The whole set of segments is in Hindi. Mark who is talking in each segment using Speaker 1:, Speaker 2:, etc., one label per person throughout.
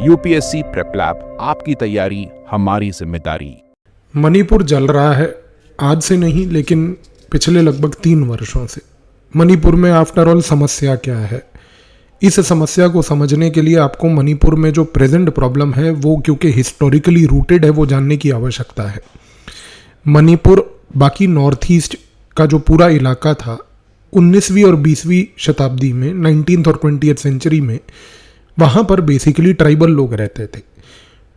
Speaker 1: यूपीएससी प्रेप लैब, आपकी तैयारी हमारी जिम्मेदारी।
Speaker 2: मणिपुर जल रहा है, आज से नहीं लेकिन पिछले लगभग 3 वर्षों से। मणिपुर में आफ्टर ऑल समस्या क्या है, इस समस्या को समझने के लिए आपको मणिपुर में जो प्रेजेंट प्रॉब्लम है वो क्योंकि हिस्टोरिकली रूटेड है वो जानने की आवश्यकता है। मणिपुर बाकी नॉर्थ ईस्ट का जो पूरा इलाका था 19वीं और 20वीं शताब्दी में, 19th और 20th सेंचुरी में, वहाँ पर बेसिकली ट्राइबल लोग रहते थे।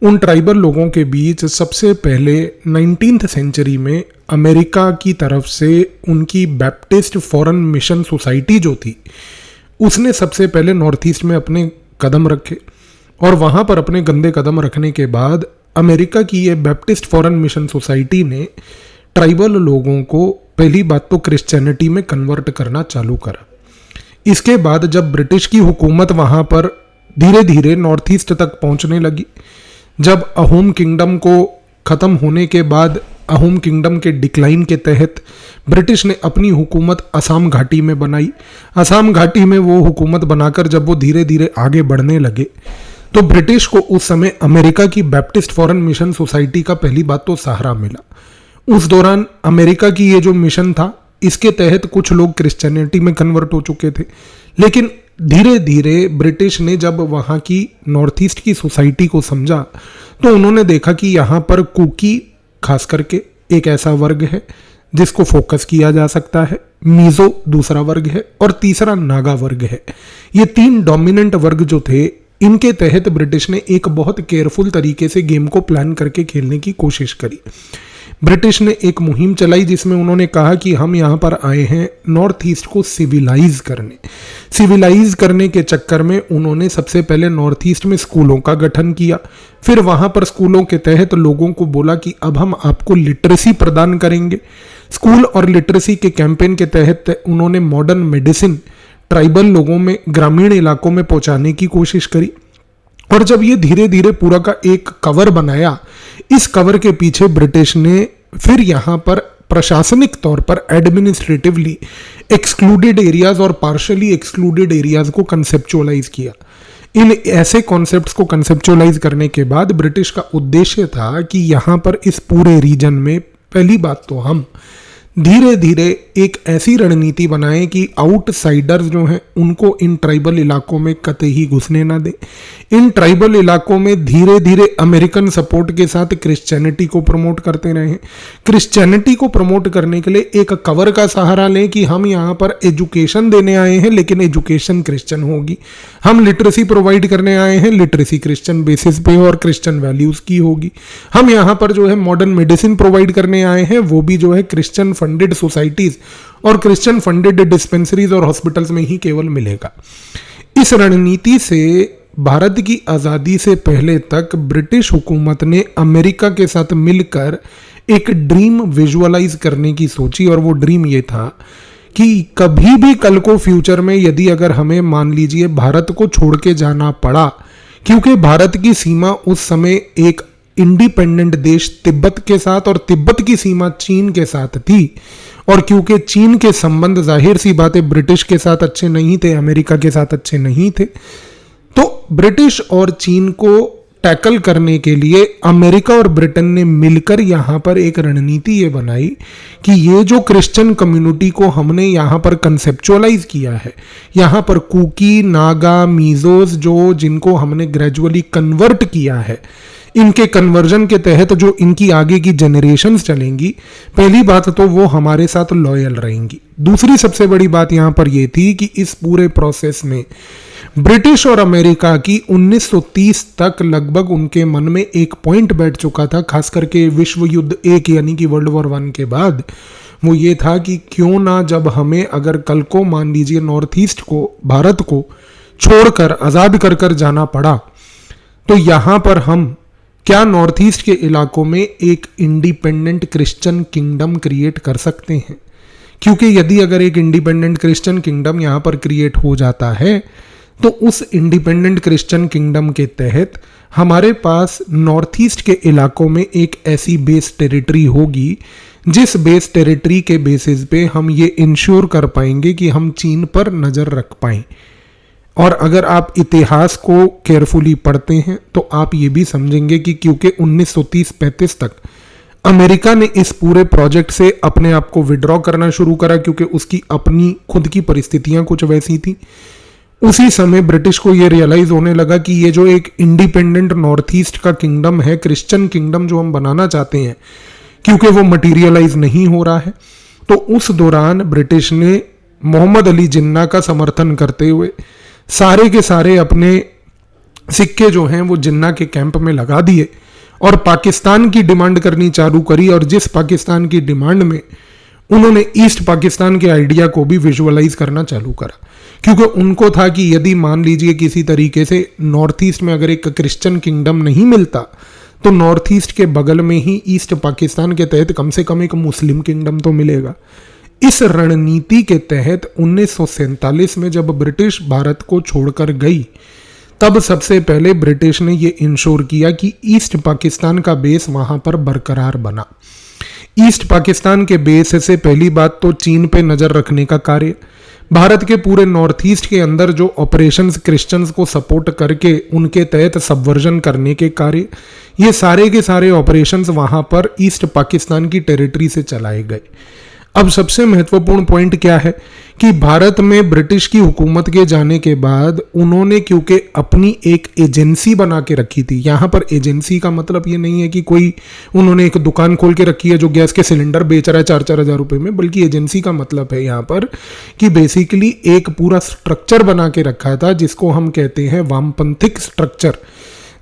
Speaker 2: उन ट्राइबल लोगों के बीच सबसे पहले 19th सेंचुरी में अमेरिका की तरफ से उनकी बैप्टिस्ट फॉरेन मिशन सोसाइटी जो थी उसने सबसे पहले नॉर्थ ईस्ट में अपने कदम रखे, और वहाँ पर अपने गंदे कदम रखने के बाद अमेरिका की ये बैप्टिस्ट फॉरेन मिशन सोसाइटी ने ट्राइबल लोगों को पहली बात तो क्रिश्चियनिटी में कन्वर्ट करना चालू करा। इसके बाद जब ब्रिटिश की हुकूमत वहाँ पर धीरे धीरे नॉर्थ ईस्ट तक पहुँचने लगी, जब अहोम किंगडम को ख़त्म होने के बाद अहोम किंगडम के डिक्लाइन के तहत ब्रिटिश ने अपनी हुकूमत असम घाटी में बनाई। असम घाटी में वो हुकूमत बनाकर जब वो धीरे धीरे आगे बढ़ने लगे तो ब्रिटिश को उस समय अमेरिका की बैप्टिस्ट फॉरेन मिशन सोसाइटी का पहली बात तो सहारा मिला। उस दौरान अमेरिका की ये जो मिशन था इसके तहत कुछ लोग क्रिश्चियनिटी में कन्वर्ट हो चुके थे, लेकिन धीरे धीरे ब्रिटिश ने जब वहाँ की नॉर्थ ईस्ट की सोसाइटी को समझा तो उन्होंने देखा कि यहाँ पर कुकी खास करके एक ऐसा वर्ग है जिसको फोकस किया जा सकता है, मिजो दूसरा वर्ग है और तीसरा नागा वर्ग है। ये 3 डोमिनेंट वर्ग जो थे इनके तहत ब्रिटिश ने एक बहुत केयरफुल तरीके से गेम को प्लान करके खेलने की कोशिश करी। ब्रिटिश ने एक मुहिम चलाई जिसमें उन्होंने कहा कि हम यहाँ पर आए हैं नॉर्थ ईस्ट को सिविलाइज करने। सिविलाइज करने के चक्कर में उन्होंने सबसे पहले नॉर्थ ईस्ट में स्कूलों का गठन किया। फिर वहाँ पर स्कूलों के तहत लोगों को बोला कि अब हम आपको लिटरेसी प्रदान करेंगे। स्कूल और लिटरेसी के कैंपेन के तहत उन्होंने मॉडर्न मेडिसिन ट्राइबल लोगों में, ग्रामीण इलाकों में पहुँचाने की कोशिश करी। और जब ये धीरे धीरे पूरा का एक कवर बनाया, इस कवर के पीछे ब्रिटिश ने फिर यहाँ पर प्रशासनिक तौर पर एडमिनिस्ट्रेटिवली एक्सक्लूडेड एरियाज और पार्शली एक्सक्लूडेड एरियाज को कंसेप्चुअलाइज किया। इन ऐसे कॉन्सेप्ट्स को कंसेप्चुअलाइज करने के बाद ब्रिटिश का उद्देश्य था कि यहाँ पर इस पूरे रीजन में पहली बात तो हम धीरे धीरे एक ऐसी रणनीति बनाएं कि आउटसाइडर्स जो हैं उनको इन ट्राइबल इलाकों में कतई घुसने ना दें। इन ट्राइबल इलाकों में धीरे धीरे अमेरिकन सपोर्ट के साथ क्रिश्चियनिटी को प्रमोट करते रहें। क्रिश्चियनिटी को प्रमोट करने के लिए एक कवर का सहारा लें कि हम यहाँ पर एजुकेशन देने आए हैं लेकिन एजुकेशन क्रिश्चियन होगी। हम लिटरेसी प्रोवाइड करने आए हैं, लिटरेसी क्रिश्चियन बेसिस पे और क्रिश्चियन वैल्यूज़ की होगी। हम यहाँ पर जो है मॉडर्न मेडिसिन प्रोवाइड करने आए हैं, वो भी जो है क्रिश्चियन फंडेड सोसाइटीज और क्रिश्चियन फंडेड डिस्पेंसरीज और हॉस्पिटल्स में ही केवल मिलेगा। इस रणनीति से भारत की आज़ादी से पहले तक ब्रिटिश हुकूमत ने अमेरिका के साथ मिलकर एक ड्रीम विजुअलाइज करने की सोची, और वो ड्रीम ये था कि कभी भी कल को फ्यूचर में यदि अगर हमें मान लीजिए भारत को छोड़ के जाना पड़ा, क्योंकि भारत की सीमा उस समय एक इंडिपेंडेंट देश तिब्बत के साथ और तिब्बत की सीमा चीन के साथ थी, और क्योंकि चीन के संबंध जाहिर सी बात है ब्रिटिश के साथ अच्छे नहीं थे, अमेरिका के साथ अच्छे नहीं थे, तो ब्रिटिश और चीन को टैकल करने के लिए अमेरिका और ब्रिटेन ने मिलकर यहाँ पर एक रणनीति ये बनाई कि ये जो क्रिश्चियन कम्युनिटी को हमने यहाँ पर कंसेप्चुअलाइज किया है, यहाँ पर कुकी, नागा, मिजोस जो जिनको हमने ग्रेजुअली कन्वर्ट किया है, इनके कन्वर्जन के तहत जो इनकी आगे की जनरेशन्स चलेंगी, पहली बात तो वो हमारे साथ लॉयल रहेंगी। दूसरी सबसे बड़ी बात यहाँ पर ये थी कि इस पूरे प्रोसेस में ब्रिटिश और अमेरिका की 1930 तक लगभग उनके मन में एक पॉइंट बैठ चुका था, खास करके विश्व युद्ध एक यानी कि वर्ल्ड वॉर 1 के बाद। वो ये था कि क्यों ना जब हमें अगर कल को मान लीजिए नॉर्थ ईस्ट को, भारत को छोड़कर आज़ाद कर कर जाना पड़ा, तो यहाँ पर हम क्या नॉर्थ ईस्ट के इलाकों में एक इंडिपेंडेंट क्रिश्चियन किंगडम क्रिएट कर सकते हैं। क्योंकि यदि अगर एक इंडिपेंडेंट क्रिश्चियन किंगडम यहाँ पर क्रिएट हो जाता है तो उस इंडिपेंडेंट क्रिश्चियन किंगडम के तहत हमारे पास नॉर्थ ईस्ट के इलाकों में एक ऐसी बेस टेरिटरी होगी जिस बेस टेरिटरी के बेसिस पे हम ये इंश्योर कर पाएंगे कि हम चीन पर नज़र रख पाएं। और अगर आप इतिहास को केयरफुली पढ़ते हैं तो आप ये भी समझेंगे कि क्योंकि 1930-35 तक अमेरिका ने इस पूरे प्रोजेक्ट से अपने आप को विड्रॉ करना शुरू करा, क्योंकि उसकी अपनी खुद की परिस्थितियां कुछ वैसी थी। उसी समय ब्रिटिश को ये रियलाइज होने लगा कि ये जो एक इंडिपेंडेंट नॉर्थ ईस्ट का किंगडम है, क्रिश्चियन किंगडम जो हम बनाना चाहते हैं, क्योंकि वो मटीरियलाइज नहीं हो रहा है, तो उस दौरान ब्रिटिश ने मोहम्मद अली जिन्ना का समर्थन करते हुए सारे के सारे अपने सिक्के जो हैं वो जिन्ना के कैंप में लगा दिए और पाकिस्तान की डिमांड करनी चालू करी। और जिस पाकिस्तान की डिमांड में उन्होंने ईस्ट पाकिस्तान के आइडिया को भी विजुअलाइज करना चालू करा, क्योंकि उनको था कि यदि मान लीजिए किसी तरीके से नॉर्थ ईस्ट में अगर एक क्रिश्चियन किंगडम नहीं मिलता तो नॉर्थ ईस्ट के बगल में ही ईस्ट पाकिस्तान के तहत कम से कम एक मुस्लिम किंगडम तो मिलेगा। इस रणनीति के तहत 1947 में जब ब्रिटिश भारत को छोड़कर गई, तब सबसे पहले ब्रिटिश ने ये इंश्योर किया कि ईस्ट पाकिस्तान का बेस वहां पर बरकरार बना। ईस्ट पाकिस्तान के बेस से पहली बात तो चीन पे नजर रखने का कार्य, भारत के पूरे नॉर्थ ईस्ट के अंदर जो ऑपरेशंस क्रिश्चियंस को सपोर्ट करके उनके तहत सबवर्जन करने के कार्य, ये सारे के सारे ऑपरेशंस वहां पर ईस्ट पाकिस्तान की टेरिटरी से चलाए गए। अब सबसे महत्वपूर्ण पॉइंट क्या है कि भारत में ब्रिटिश की हुकूमत के जाने के बाद उन्होंने क्योंकि अपनी एक एजेंसी बना के रखी थी, यहाँ पर एजेंसी का मतलब ये नहीं है कि कोई उन्होंने एक दुकान खोल के रखी है जो गैस के सिलेंडर बेच रहा है 4-4 हज़ार रुपए में, बल्कि एजेंसी का मतलब है यहाँ पर कि बेसिकली एक पूरा स्ट्रक्चर बना के रखा था जिसको हम कहते हैं वामपंथिक स्ट्रक्चर।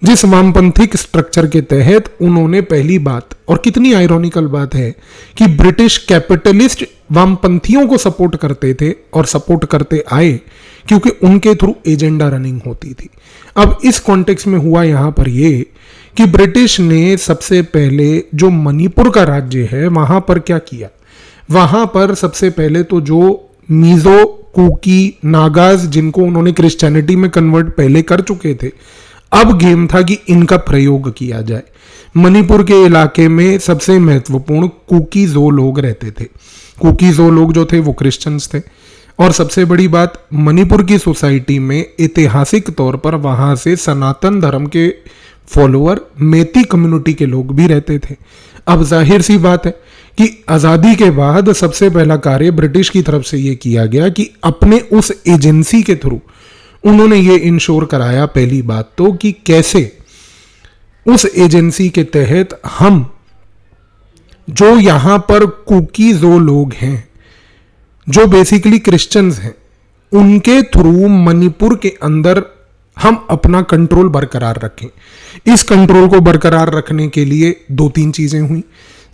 Speaker 2: जिस वामपंथिक स्ट्रक्चर के तहत उन्होंने पहली बात, और कितनी आयरॉनिकल बात है कि ब्रिटिश कैपिटलिस्ट वामपंथियों को सपोर्ट करते थे और सपोर्ट करते आए क्योंकि उनके थ्रू एजेंडा रनिंग होती थी। अब इस कॉन्टेक्स्ट में हुआ यहां पर ये कि ब्रिटिश ने सबसे पहले जो मणिपुर का राज्य है वहां पर क्या किया, वहां पर सबसे पहले तो जो मीजो, कुकी, नागाज जिनको उन्होंने क्रिश्चियनिटी में कन्वर्ट पहले कर चुके थे, अब गेम था कि इनका प्रयोग किया जाए। मणिपुर के इलाके में सबसे महत्वपूर्ण कुकी-ज़ो लोग रहते थे। कुकी-ज़ो लोग जो थे वो क्रिश्चियंस थे, और सबसे बड़ी बात मणिपुर की सोसाइटी में ऐतिहासिक तौर पर वहां से सनातन धर्म के फॉलोअर मेती कम्युनिटी के लोग भी रहते थे। अब जाहिर सी बात है कि आज़ादी के बाद सबसे पहला कार्य ब्रिटिश की तरफ से ये किया गया कि अपने उस एजेंसी के थ्रू उन्होंने ये इंश्योर कराया, पहली बात तो, कि कैसे उस एजेंसी के तहत हम जो यहां पर कुकी-ज़ो लोग हैं जो बेसिकली क्रिश्चियंस हैं, उनके थ्रू मणिपुर के अंदर हम अपना कंट्रोल बरकरार रखें। इस कंट्रोल को बरकरार रखने के लिए 2-3 चीजें हुई।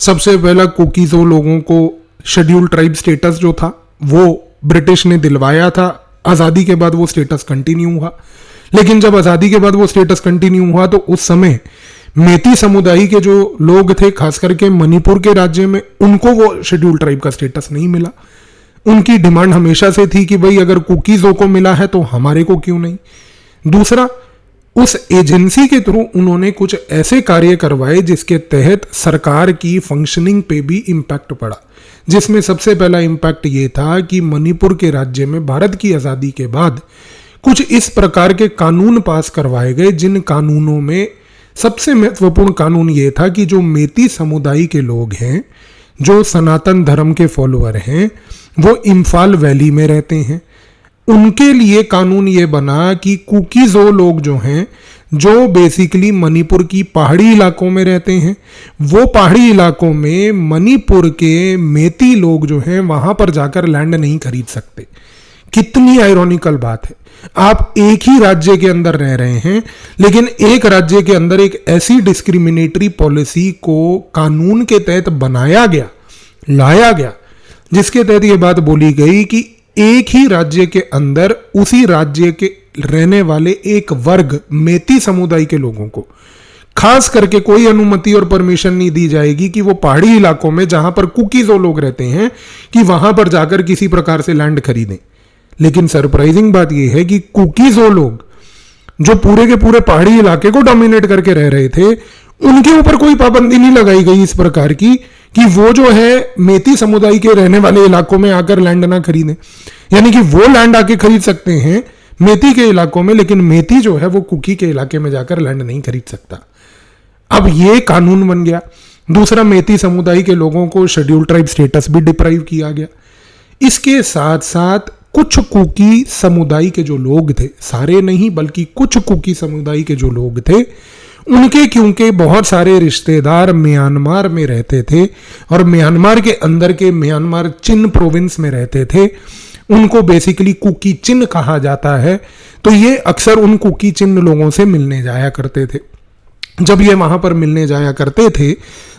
Speaker 2: सबसे पहला, कुकी-ज़ो लोगों को शेड्यूल ट्राइब स्टेटस जो था वो ब्रिटिश ने दिलवाया था। आज़ादी के बाद वो स्टेटस कंटिन्यू हुआ, लेकिन जब आज़ादी के बाद वो स्टेटस कंटिन्यू हुआ तो उस समय मेती समुदाय के जो लोग थे, खास करके मणिपुर के राज्य में, उनको वो शेड्यूल ट्राइब का स्टेटस नहीं मिला। उनकी डिमांड हमेशा से थी कि भाई अगर कुकीज़ों को मिला है तो हमारे को क्यों नहीं। दूसरा, उस एजेंसी के थ्रू उन्होंने कुछ ऐसे कार्य करवाए जिसके तहत सरकार की फंक्शनिंग पे भी इम्पैक्ट पड़ा, जिसमें सबसे पहला इम्पैक्ट ये था कि मणिपुर के राज्य में भारत की आज़ादी के बाद कुछ इस प्रकार के कानून पास करवाए गए, जिन कानूनों में सबसे महत्वपूर्ण कानून ये था कि जो मेती समुदाय के लोग हैं, जो सनातन धर्म के फॉलोअर हैं, वो इम्फाल वैली में रहते हैं, उनके लिए कानून ये बना कि कुकी-ज़ो लोग जो हैं, जो बेसिकली मणिपुर की पहाड़ी इलाकों में रहते हैं, वो पहाड़ी इलाकों में मणिपुर के मेती लोग जो हैं वहां पर जाकर लैंड नहीं खरीद सकते। कितनी आयरॉनिकल बात है। आप एक ही राज्य के अंदर रह रहे हैं, लेकिन एक राज्य के अंदर एक ऐसी डिस्क्रिमिनेटरी पॉलिसी को कानून के तहत बनाया गया, लाया गया, जिसके तहत ये बात बोली गई कि एक ही राज्य के अंदर उसी राज्य के रहने वाले एक वर्ग मेती समुदाय के लोगों को खास करके कोई अनुमति और परमिशन नहीं दी जाएगी कि वो पहाड़ी इलाकों में जहां पर कुकी-ज़ो लोग रहते हैं कि वहां पर जाकर किसी प्रकार से लैंड खरीदें। लेकिन सरप्राइजिंग बात यह है कि कुकी-ज़ो लोग जो पूरे के पूरे पहाड़ी इलाके को डोमिनेट करके रह रहे थे, उनके ऊपर कोई पाबंदी नहीं लगाई गई इस प्रकार की कि वो जो है मेती समुदाय के रहने वाले इलाकों में आकर लैंड ना खरीदें। यानी कि वो लैंड आके खरीद सकते हैं मेती के इलाकों में, लेकिन मेती जो है वो कुकी के इलाके में जाकर लैंड नहीं खरीद सकता। अब ये कानून बन गया। दूसरा, मेती समुदाय के लोगों को शेड्यूल ट्राइब स्टेटस भी डिप्राइव किया गया। इसके साथ साथ कुछ कुकी समुदाय के जो लोग थे, सारे नहीं बल्कि कुछ कुकी समुदाय के जो लोग थे, उनके क्योंकि बहुत सारे रिश्तेदार म्यांमार में रहते थे और म्यांमार के अंदर के म्यांमार चिन प्रोविंस में रहते थे, उनको बेसिकली कुकी चिन कहा जाता है। तो ये अक्सर उन कुकी चिन लोगों से मिलने जाया करते थे। जब ये वहां पर मिलने जाया करते थे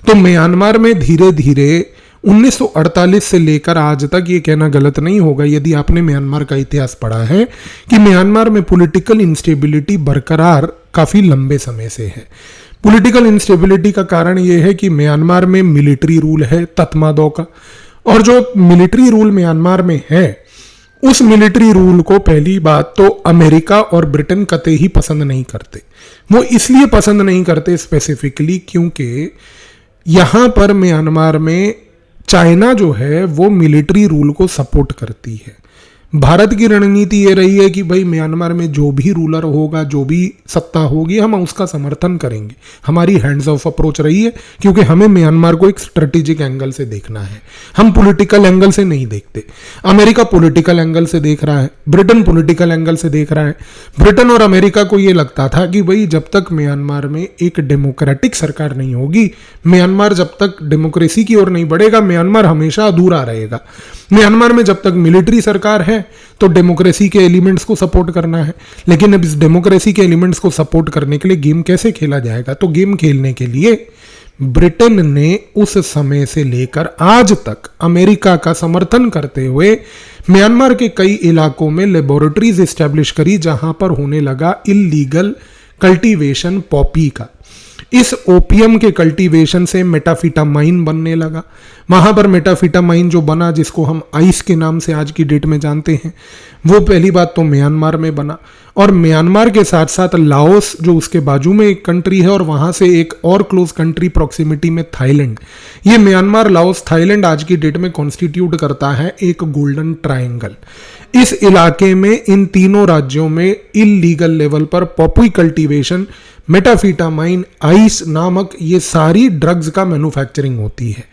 Speaker 2: तो म्यांमार में धीरे धीरे 1948 से लेकर आज तक, ये कहना गलत नहीं होगा यदि आपने म्यांमार का इतिहास पढ़ा है, कि म्यांमार में पॉलिटिकल इंस्टेबिलिटी बरकरार काफी लंबे समय से है। पॉलिटिकल इंस्टेबिलिटी का कारण यह है कि म्यांमार में मिलिट्री रूल है तत्मादों का, और जो मिलिट्री रूल म्यांमार में है उस मिलिट्री रूल को पहली बात तो अमेरिका और ब्रिटेन कतई ही पसंद नहीं करते। वो इसलिए पसंद नहीं करते स्पेसिफिकली क्योंकि यहां पर म्यांमार में चाइना जो है वो मिलिट्री रूल को सपोर्ट करती है। भारत की रणनीति ये रही है कि भाई म्यांमार में जो भी रूलर होगा, जो भी सत्ता होगी, हम उसका समर्थन करेंगे। हमारी हैंड्स ऑफ अप्रोच रही है क्योंकि हमें म्यांमार को एक स्ट्रेटेजिक एंगल से देखना है, हम पॉलिटिकल एंगल से नहीं देखते। अमेरिका पॉलिटिकल एंगल से देख रहा है, ब्रिटेन पॉलिटिकल एंगल से देख रहा है। ब्रिटेन और अमेरिका को ये लगता था कि भाई जब तक म्यांमार में एक डेमोक्रेटिक सरकार नहीं होगी, म्यांमार जब तक डेमोक्रेसी की ओर नहीं बढ़ेगा, म्यांमार हमेशा अधूरा रहेगा। म्यांमार में जब तक मिलिट्री सरकार है तो डेमोक्रेसी के एलिमेंट्स को सपोर्ट करना है, लेकिन अब इस डेमोक्रेसी के एलिमेंट्स को सपोर्ट करने के लिए गेम कैसे खेला जाएगा? तो गेम खेलने के लिए ब्रिटेन ने उस समय से लेकर आज तक अमेरिका का समर्थन करते हुए म्यांमार के कई इलाकों में लेबोरेटरीज एस्टैब्लिश करी जहां पर होने लगा इलीगल कल्टीवेशन पॉपी का। इस ओपियम के कल्टीवेशन से मेटाफिटामाइन बनने लगा। वहां पर मेटाफिटामाइन जो बना, जिसको हम आइस के नाम से आज की डेट में जानते हैं, वो पहली बात तो म्यांमार में बना, और म्यांमार के साथ साथ लाओस जो उसके बाजू में एक कंट्री है, और वहां से एक और क्लोज कंट्री प्रॉक्सिमिटी में थाईलैंड। ये म्यांमार, लाओस, थाईलैंड आज की डेट में कॉन्स्टिट्यूट करता है एक गोल्डन ट्रायंगल। इस इलाके में इन तीनों राज्यों में इलीगल लेवल पर पॉपी कल्टीवेशन, मेटाफिटामाइन, आइस नामक ये सारी ड्रग्स का मैन्युफैक्चरिंग होती है।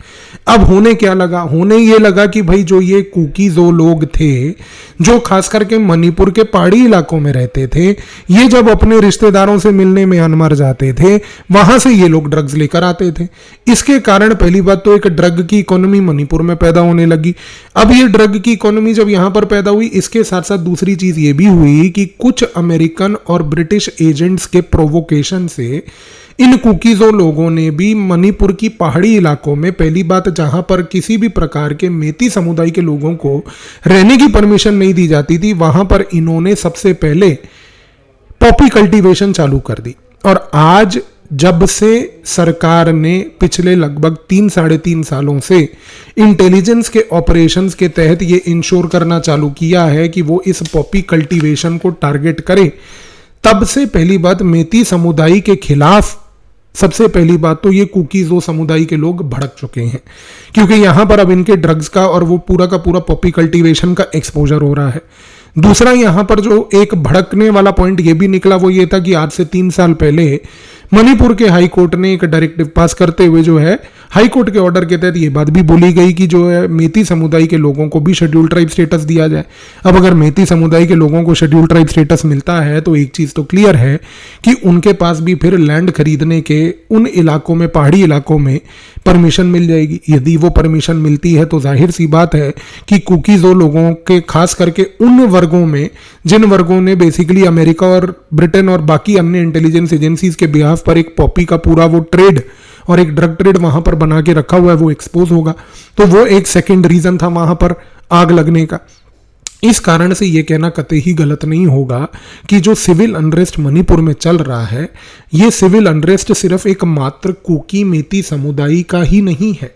Speaker 2: अब होने क्या लगा? होने ये लगा कि भाई जो ये कुकी जो लोग थे, जो खास करके मणिपुर के पहाड़ी इलाकों में रहते थे, ये जब अपने रिश्तेदारों से मिलने म्यांमार जाते थे, वहां से ये लोग ड्रग्स लेकर आते थे। इसके कारण पहली बात तो एक ड्रग की इकोनॉमी मणिपुर में पैदा होने लगी। अब ये ड्रग की इकोनॉमी जब यहां पर पैदा हुई, इसके साथ साथ दूसरी चीज ये भी हुई कि कुछ अमेरिकन और ब्रिटिश एजेंट्स के प्रोवोकेशन से इन कुकीजों लोगों ने भी मणिपुर की पहाड़ी इलाकों में, पहली बात जहां पर किसी भी प्रकार के मेती समुदाय के लोगों को रहने की परमिशन नहीं दी जाती थी, वहां पर इन्होंने सबसे पहले पॉपी कल्टीवेशन चालू कर दी। और आज जब से सरकार ने पिछले लगभग 3-3.5 सालों से इंटेलिजेंस के ऑपरेशंस के तहत ये इंश्योर करना चालू किया है कि वो इस पॉपी कल्टीवेशन को टारगेट करे, तब से पहली बात मेती समुदाय के खिलाफ सबसे पहली बात तो ये कुकीजो समुदाय के लोग भड़क चुके हैं, क्योंकि यहां पर अब इनके ड्रग्स का और वो पूरा का पूरा पॉपी कल्टीवेशन का एक्सपोजर हो रहा है। दूसरा, यहां पर जो एक भड़कने वाला पॉइंट ये भी निकला वो ये था कि आज से 3 साल पहले मणिपुर के हाई कोर्ट ने एक डायरेक्टिव पास करते हुए जो है, हाई कोर्ट के ऑर्डर के तहत ये बात भी बोली गई कि जो है मेती समुदाय के लोगों को भी शेड्यूल ट्राइब स्टेटस दिया जाए। अब अगर मेती समुदाय के लोगों को शेड्यूल ट्राइब स्टेटस मिलता है तो एक चीज तो क्लियर है कि उनके पास भी फिर लैंड खरीदने के उन इलाकों में, पहाड़ी इलाकों में परमिशन मिल जाएगी। यदि वो परमिशन मिलती है तो जाहिर सी बात है कि कुकीजो लोगों के, खास करके उन वर्गों में जिन वर्गों ने बेसिकली अमेरिका और ब्रिटेन और बाकी अन्य इंटेलिजेंस एजेंसीज के बिहाफ पर एक पॉपी का पूरा वो ट्रेड और एक ड्रग ट्रेड वहां पर बना के रखा हुआ है, वो एक्सपोज होगा। तो वो एक सेकंड रीजन था वहां पर आग लगने का। इस कारण से यह कहना कतई ही गलत नहीं होगा कि जो सिविल अनरेस्ट मणिपुर में चल रहा है, ये सिविल अनरेस्ट सिर्फ एक मात्र कुकी मेती समुदाय का ही नहीं है।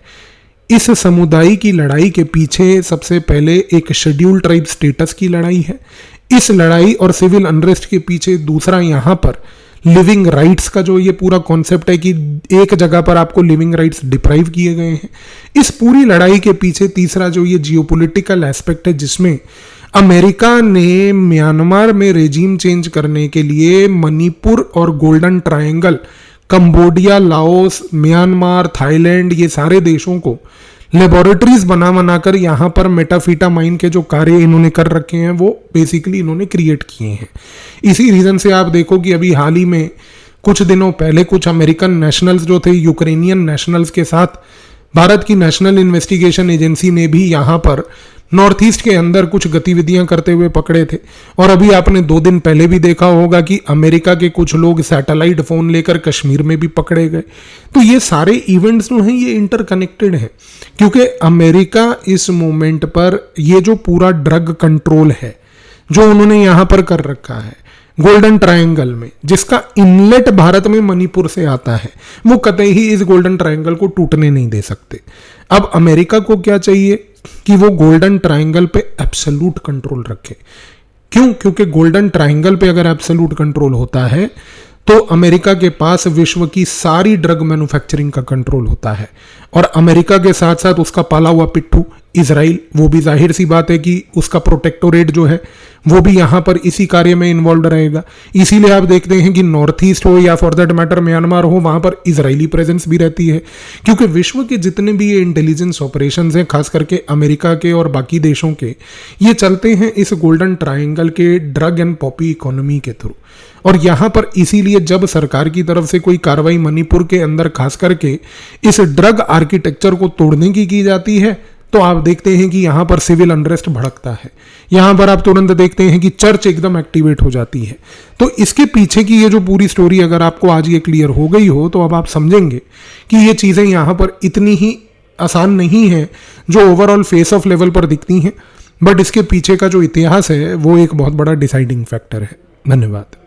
Speaker 2: इस समुदाय की लड़ाई के पीछे सबसे पहले एक शेड्यूल ट्राइब स्टेटस की लड़ाई है। इस लड़ाई और सिविल अनरेस्ट के पीछे दूसरा यहां पर लिविंग राइट्स का जो ये पूरा कॉन्सेप्ट है कि एक जगह पर आपको लिविंग राइट्स डिप्राइव किए गए हैं। इस पूरी लड़ाई के पीछे तीसरा जो ये जियोपॉलिटिकल एस्पेक्ट है, जिसमें अमेरिका ने म्यांमार में रेजिम चेंज करने के लिए मणिपुर और golden triangle, Cambodia, Laos, Myanmar, Thailand, ये सारे देशों को लेबोरेटरीज बनाकर यहाँ पर मेटाफिटामाइन के जो कार्य इन्होंने कर रखे हैं वो बेसिकली इन्होंने क्रिएट किए हैं। इसी रीजन से आप देखो कि अभी हाल ही में कुछ दिनों पहले कुछ अमेरिकन नेशनल्स जो थे यूक्रेनियन नेशनल्स के साथ भारत की नेशनल इन्वेस्टिगेशन एजेंसी ने भी यहाँ पर नॉर्थ ईस्ट के अंदर कुछ गतिविधियां करते हुए पकड़े थे। और अभी आपने 2 दिन पहले भी देखा होगा कि अमेरिका के कुछ लोग सैटेलाइट फोन लेकर कश्मीर में भी पकड़े गए। तो ये सारे इवेंट्स जो हैं ये इंटरकनेक्टेड हैं, क्योंकि अमेरिका इस मोमेंट पर ये जो पूरा ड्रग कंट्रोल है जो उन्होंने यहाँ पर कर रखा है गोल्डन ट्रायंगल में, जिसका इनलेट भारत में मणिपुर से आता है, वो कतई ही इस गोल्डन ट्रायंगल को टूटने नहीं दे सकते। अब अमेरिका को क्या चाहिए कि वो गोल्डन ट्रायंगल पे एब्सोल्यूट कंट्रोल रखे। क्यों? क्योंकि गोल्डन ट्रायंगल पे अगर एब्सोल्यूट कंट्रोल होता है तो अमेरिका के पास विश्व की सारी ड्रग मैन्युफैक्चरिंग का कंट्रोल होता है। और अमेरिका के साथ साथ उसका पाला हुआ पिट्ठू इजराइल, वो भी जाहिर सी बात है कि उसका प्रोटेक्टोरेट जो है वो भी यहाँ पर इसी कार्य में इन्वॉल्व रहेगा। इसीलिए आप देखते हैं कि नॉर्थ ईस्ट हो या फॉर दैट मैटर म्यांमार हो, वहाँ पर इजरायली प्रेजेंस भी रहती है, क्योंकि विश्व के जितने भी ये इंटेलिजेंस ऑपरेशंस हैं, खास करके अमेरिका के और बाकी देशों के, ये चलते हैं इस गोल्डन ट्रायंगल के ड्रग एंड पॉपी इकोनॉमी के थ्रू। और यहाँ पर इसीलिए जब सरकार की तरफ से कोई कार्रवाई मणिपुर के अंदर खास करके इस ड्रग आर्किटेक्चर को तोड़ने की जाती है, तो आप देखते हैं कि यहाँ पर सिविल अनरेस्ट भड़कता है। यहाँ पर आप तुरंत देखते हैं कि चर्च एकदम एक्टिवेट हो जाती है। तो इसके पीछे की ये जो पूरी स्टोरी अगर आपको आज ये क्लियर हो गई हो तो अब आप समझेंगे कि ये चीज़ें यहाँ पर इतनी ही आसान नहीं है जो ओवरऑल फेस ऑफ लेवल पर दिखती हैं, बट इसके पीछे का जो इतिहास है वो एक बहुत बड़ा डिसाइडिंग फैक्टर है। धन्यवाद।